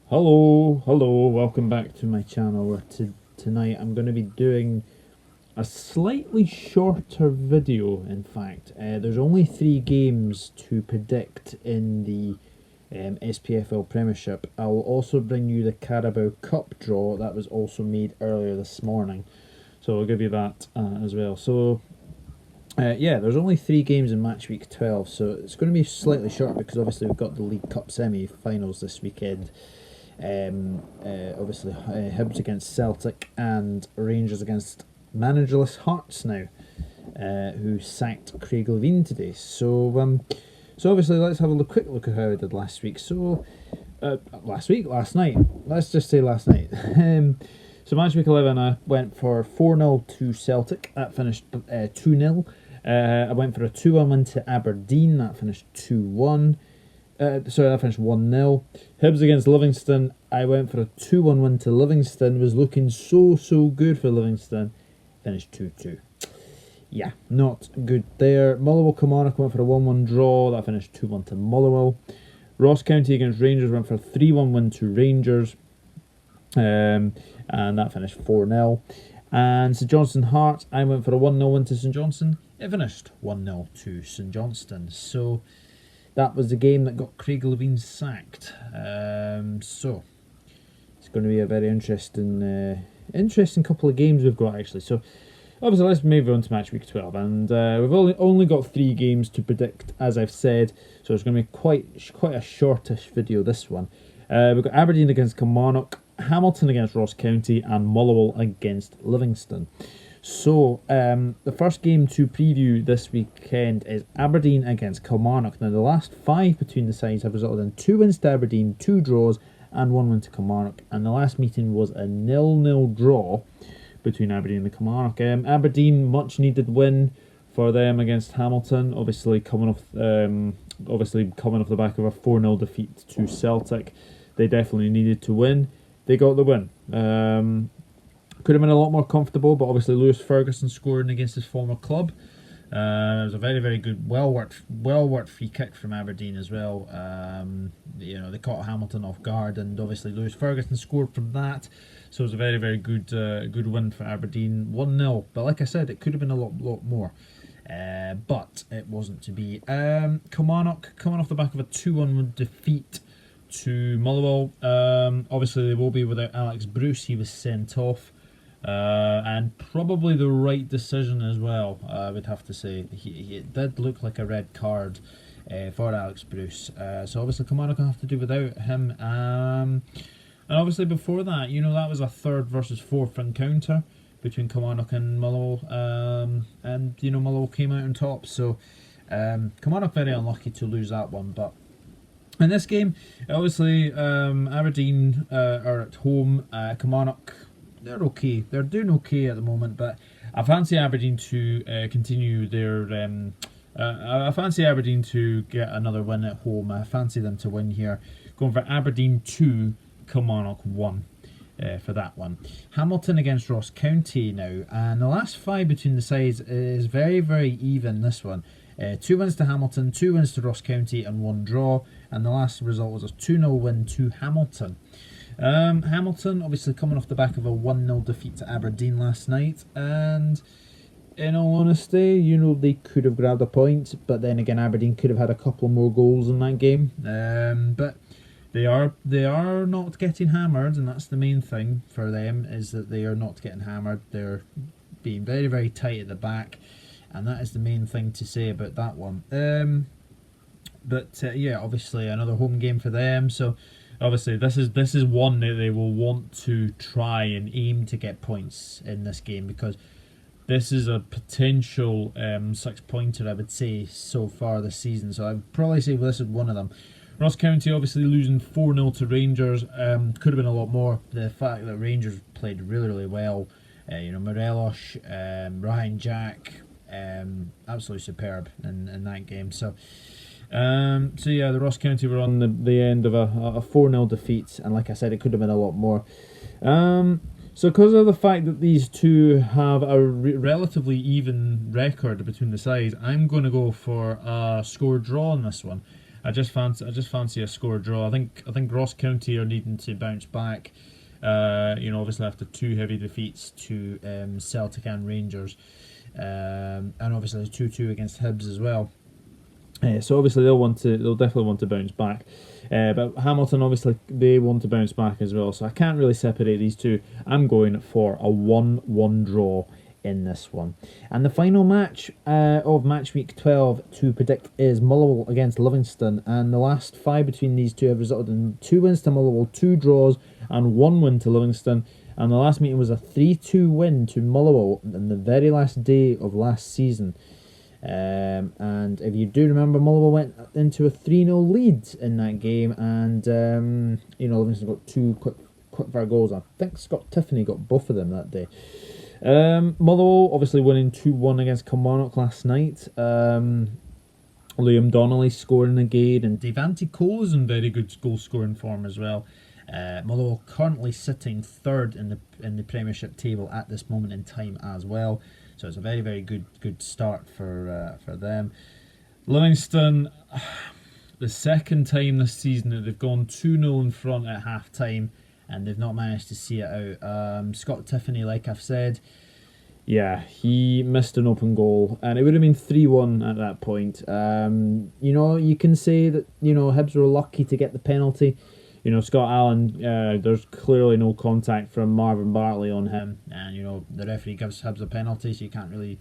Hello, welcome back to my channel. Tonight I'm going to be doing a slightly shorter video, in fact. There's only 3 games to predict in the SPFL Premiership. I will also bring you the Carabao Cup Draw that was also made earlier this morning. So I'll give you that as well. So yeah, there's only 3 games in Matchweek 12, so it's going to be slightly short because obviously we've got the League Cup semi-finals this weekend. Obviously Hibs against Celtic and Rangers against managerless Hearts now, who sacked Craig Levein today. So obviously let's have a quick look at how I did last week. Last night. Let's just say last night. So match week 11, I went for 4-0 to Celtic. That finished 2-0. I went for a 2-1 win to Aberdeen. That finished 2-1. That finished 1-0. Hibs against Livingston. I went for a 2-1 win to Livingston. Was looking so good for Livingston. Finished 2-2. Yeah, not good there. Motherwell Kilmarnock went for a 1-1 draw. That finished 2-1 to Motherwell. Ross County against Rangers went for a 3-1 win to Rangers. And that finished 4-0. And St Johnstone Hearts, I went for a 1-0 win to St Johnstone. It finished 1-0 to St Johnstone. So that was the game that got Craig Levein sacked. So it's going to be a very interesting couple of games we've got actually. So obviously let's move on to match week 12, and we've only got 3 games to predict, as I've said. So it's going to be quite a shortish video, this one. We've got Aberdeen against Kilmarnock, Hamilton against Ross County, and Motherwell against Livingston. So, the first game to preview this weekend is Aberdeen against Kilmarnock. Now, the last 5 between the sides have resulted in 2 wins to Aberdeen, 2 draws, and 1 win to Kilmarnock. And the last meeting was a 0-0 draw between Aberdeen and Kilmarnock. Aberdeen, much needed win for them against Hamilton. Obviously coming off the back of a 4-0 defeat to Celtic. They definitely needed to win. They got the win. Could have been a lot more comfortable, but obviously Lewis Ferguson scoring against his former club. It was a very good, well worked free kick from Aberdeen as well. They caught Hamilton off guard, and obviously Lewis Ferguson scored from that. So it was a very good win for Aberdeen, 1-0. But like I said, it could have been a lot more. But it wasn't to be. Kilmarnock coming off the back of a 2-1 defeat to Motherwell. Obviously they will be without Alex Bruce. He was sent off. And probably the right decision as well, I would have to say. It did look like a red card for Alex Bruce. So obviously Kilmarnock will have to do without him. And obviously before that, that was a 3rd versus 4th encounter between Kilmarnock and Motherwell. And Motherwell came out on top. So Kilmarnock very unlucky to lose that one. But in this game, obviously Aberdeen are at home. Kilmarnock, they're okay. They're doing okay at the moment, but I fancy Aberdeen to continue their. I fancy Aberdeen to get another win at home. I fancy them to win here. Going for Aberdeen 2, Kilmarnock 1 for that one. Hamilton against Ross County now, and the last 5 between the sides is very even. This one. 2 wins to Hamilton, 2 wins to Ross County, and 1 draw. And the last result was a 2-0 win to Hamilton. Hamilton obviously coming off the back of a 1-0 defeat to Aberdeen last night, and in all honesty, they could have grabbed a point, but then again Aberdeen could have had a couple more goals in that game. But they are not getting hammered, and that's the main thing for them, is that they are not getting hammered. They're being very tight at the back, and that is the main thing to say about that one. Yeah, obviously another home game for them, so obviously this is one that they will want to try and aim to get points in this game, because this is a potential 6-pointer, I would say, so far this season. So I'd probably say this is one of them. Ross County obviously losing 4-0 to Rangers. Could have been a lot more. The fact that Rangers played really well. Morelos, Ryan Jack, absolutely superb in that game. So yeah, the Ross County were on the end of a 4-0 defeat, and like I said, it could have been a lot more. So because of the fact that these two have a relatively even record between the sides, I'm going to go for a score draw on this one. I just fancy a score draw. I think Ross County are needing to bounce back. Obviously after 2 heavy defeats to Celtic and Rangers, and obviously 2-2 against Hibs as well. So obviously they'll definitely want to bounce back. But Hamilton, obviously, they want to bounce back as well. So I can't really separate these two. I'm going for a 1-1 draw in this one. And the final match of match week 12 to predict is Motherwell against Livingston. And the last 5 between these two have resulted in 2 wins to Motherwell, 2 draws, and 1 win to Livingston. And the last meeting was a 3-2 win to Motherwell on the very last day of last season. And if you do remember, Motherwell went into a 3-0 lead in that game, and Livingston got 2 quick fire goals. I think Scott Tiffany got both of them that day. Motherwell obviously winning 2-1 against Kilmarnock last night. Liam Donnelly scoring again, and Devante Cole's in very good goal scoring form as well. Motherwell currently sitting 3rd in the Premiership table at this moment in time as well. So it's a very, very good start for them. Livingston, the second time this season that they've gone 2-0 in front at half time, and they've not managed to see it out. Scott Tiffany, like I've said, yeah, he missed an open goal, and it would have been 3-1 at that point. You can say that Hibs were lucky to get the penalty. Scott Allen, there's clearly no contact from Marvin Bartley on him, and the referee gives Hibs a penalty, so you can't really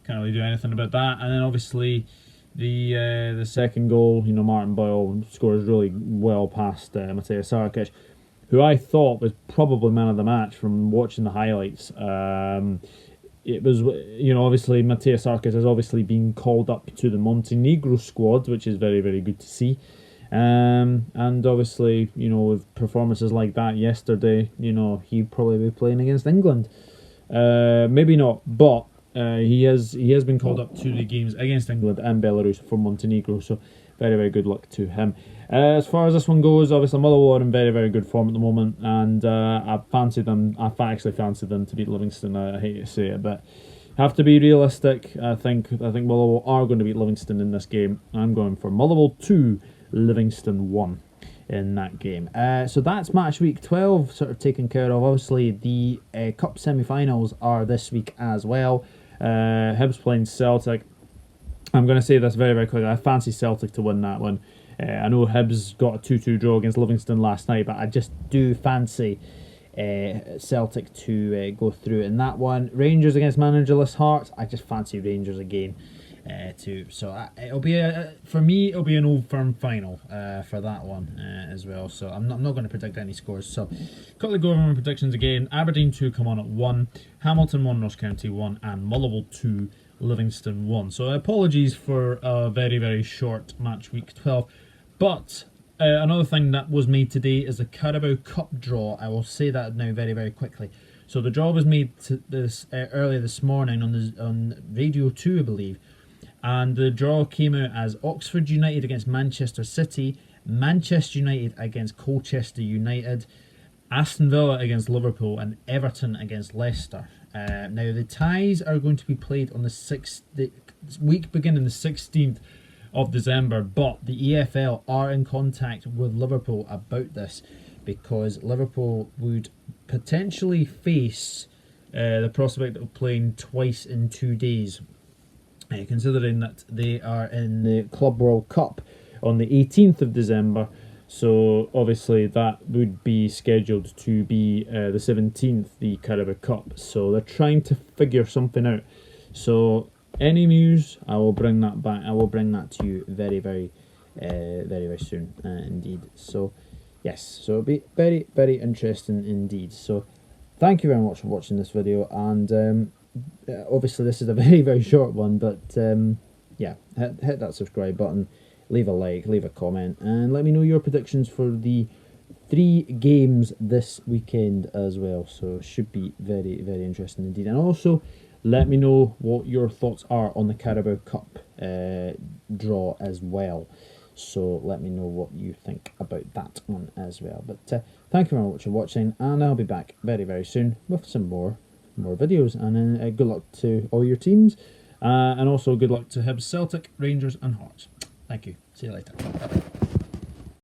do anything about that. And then obviously the second goal, Martin Boyle scores really well past Matej Sarkic, who I thought was probably man of the match from watching the highlights. It was, obviously Matej Sarkic has obviously been called up to the Montenegro squad, which is very, very good to see. And obviously, with performances like that yesterday, he'd probably be playing against England. Maybe not, but he has been called up to the games against England and Belarus for Montenegro. So very, very good luck to him. As far as this one goes, obviously Motherwell are in very, very good form at the moment, and I fancied them. I actually fancied them to beat Livingston. I hate to say it, but have to be realistic. I think Motherwell are going to beat Livingston in this game. I'm going for Motherwell 2. Livingston 1 in that game. So that's match week 12 sort of taken care of. Obviously the cup semi-finals are this week as well. Hibs playing Celtic. I'm going to say this very, very quickly. I fancy Celtic to win that one. I know Hibs got a 2-2 draw against Livingston last night, but I just do fancy Celtic to go through in that one. Rangers against managerless Hearts. I just fancy Rangers again. It'll be for me. It'll be an Old Firm final for that one as well. So I'm not going to predict any scores. So quickly go over my predictions again. Aberdeen 2 come on at 1, Hamilton 1, Ross County 1, and Motherwell 2, Livingston 1. So apologies for a very, very short match week 12, but another thing that was made today is the Carabao Cup Draw. I will say that now very, very quickly. So the draw was made earlier this morning on Radio 2, I believe. And the draw came out as Oxford United against Manchester City, Manchester United against Colchester United, Aston Villa against Liverpool, and Everton against Leicester. Now the ties are going to be played on the week beginning the 16th of December, but the EFL are in contact with Liverpool about this, because Liverpool would potentially face the prospect of playing twice in 2 days. Considering that they are in the Club World Cup on the 18th of December, so obviously that would be scheduled to be the 17th, the Carabao Cup. So they're trying to figure something out. So any news, I will bring that back. I will bring that to you very, very, very, very soon indeed. So yes, so it'll be very, very interesting indeed. So thank you very much for watching this video, and obviously this is a very, very short one, but yeah, hit that subscribe button, leave a like, leave a comment, and let me know your predictions for the 3 games this weekend as well. So it should be very, very interesting indeed. And also let me know what your thoughts are on the Carabao Cup draw as well. So let me know what you think about that one as well. But thank you very much for watching, and I'll be back very, very soon with some more videos. And good luck to all your teams, and also good luck to Hibs, Celtic, Rangers and Hearts. Thank you. See you later.